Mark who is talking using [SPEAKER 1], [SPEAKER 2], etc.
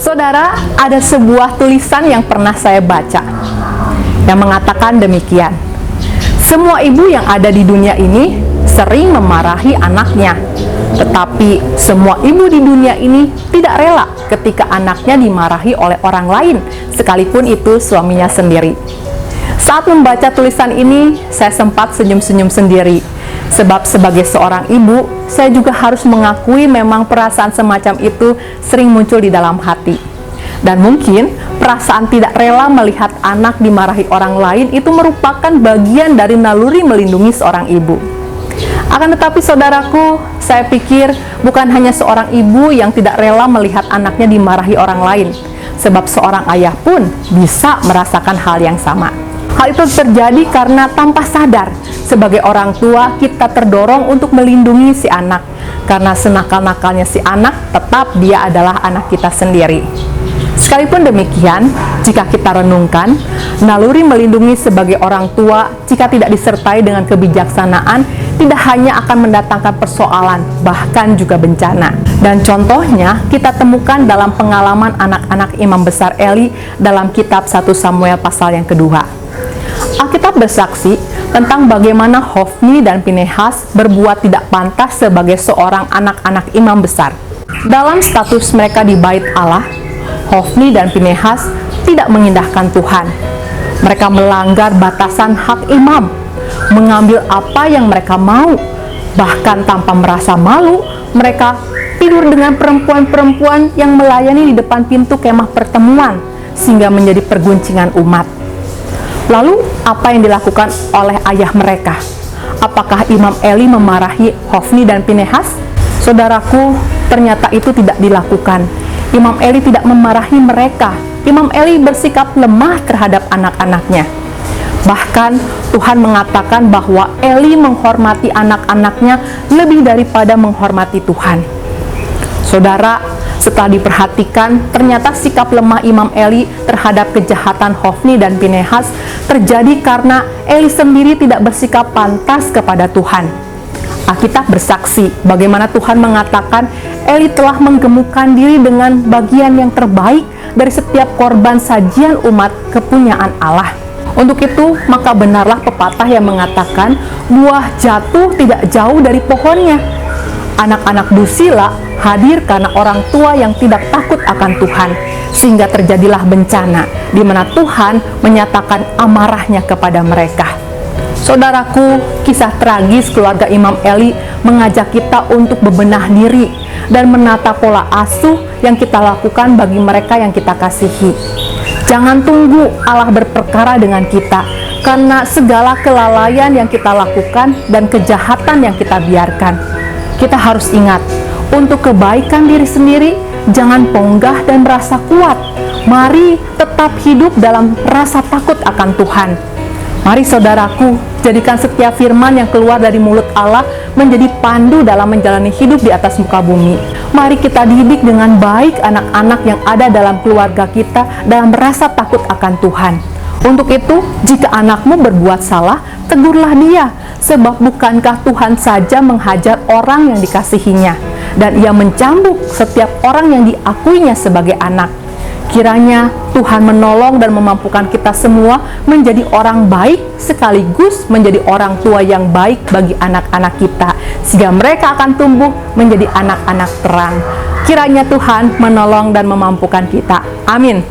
[SPEAKER 1] Saudara, ada sebuah tulisan yang pernah saya baca yang mengatakan demikian. Semua ibu yang ada di dunia ini sering memarahi anaknya, tetapi semua ibu di dunia ini tidak rela ketika anaknya dimarahi oleh orang lain, sekalipun itu suaminya sendiri. Saat membaca tulisan ini, saya sempat senyum-senyum sendiri. Sebab sebagai seorang ibu, saya juga harus mengakui memang perasaan semacam itu sering muncul di dalam hati. Dan mungkin perasaan tidak rela melihat anak dimarahi orang lain itu merupakan bagian dari naluri melindungi seorang ibu. Akan tetapi saudaraku, saya pikir bukan hanya seorang ibu yang tidak rela melihat anaknya dimarahi orang lain, sebab seorang ayah pun bisa merasakan hal yang sama. Hal itu terjadi karena tanpa sadar, sebagai orang tua kita terdorong untuk melindungi si anak, karena senakal-nakalnya si anak tetap dia adalah anak kita sendiri. Sekalipun demikian, jika kita renungkan, naluri melindungi sebagai orang tua jika tidak disertai dengan kebijaksanaan, tidak hanya akan mendatangkan persoalan, bahkan juga bencana. Dan contohnya kita temukan dalam pengalaman anak-anak imam besar Eli dalam kitab 1 Samuel pasal yang kedua. Alkitab bersaksi tentang bagaimana Hofni dan Pinehas berbuat tidak pantas sebagai seorang anak-anak imam besar. Dalam status mereka di bait Allah, Hofni dan Pinehas tidak mengindahkan Tuhan. Mereka melanggar batasan hak imam, mengambil apa yang mereka mau. Bahkan tanpa merasa malu, mereka tidur dengan perempuan-perempuan yang melayani di depan pintu kemah pertemuan, sehingga menjadi perguncingan umat. Lalu, apa yang dilakukan oleh ayah mereka? Apakah Imam Eli memarahi Hofni dan Pinehas? Saudaraku, ternyata itu tidak dilakukan. Imam Eli tidak memarahi mereka. Imam Eli bersikap lemah terhadap anak-anaknya. Bahkan, Tuhan mengatakan bahwa Eli menghormati anak-anaknya lebih daripada menghormati Tuhan. Saudara, setelah diperhatikan, ternyata sikap lemah Imam Eli terhadap kejahatan Hofni dan Pinehas terjadi karena Eli sendiri tidak bersikap pantas kepada Tuhan. Alkitab bersaksi bagaimana Tuhan mengatakan Eli telah menggemukkan diri dengan bagian yang terbaik dari setiap korban sajian umat kepunyaan Allah. Untuk itu, maka benarlah pepatah yang mengatakan buah jatuh tidak jauh dari pohonnya. Anak-anak Dusila hadir karena orang tua yang tidak takut akan Tuhan, sehingga terjadilah bencana di mana Tuhan menyatakan amarahnya kepada mereka. Saudaraku, kisah tragis keluarga Imam Eli mengajak kita untuk bebenah diri dan menata pola asuh yang kita lakukan bagi mereka yang kita kasihi. Jangan tunggu Allah berperkara dengan kita, karena segala kelalaian yang kita lakukan dan kejahatan yang kita biarkan. Kita harus ingat, untuk kebaikan diri sendiri, jangan ponggah dan merasa kuat. Mari tetap hidup dalam rasa takut akan Tuhan. Mari saudaraku, jadikan setiap firman yang keluar dari mulut Allah menjadi pandu dalam menjalani hidup di atas muka bumi. Mari kita didik dengan baik anak-anak yang ada dalam keluarga kita dalam rasa takut akan Tuhan. Untuk itu, jika anakmu berbuat salah, tegurlah dia, sebab bukankah Tuhan saja menghajar orang yang dikasihinya, dan ia mencambuk setiap orang yang diakuinya sebagai anak. Kiranya Tuhan menolong dan memampukan kita semua menjadi orang baik, sekaligus menjadi orang tua yang baik bagi anak-anak kita, sehingga mereka akan tumbuh menjadi anak-anak terang. Kiranya Tuhan menolong dan memampukan kita. Amin.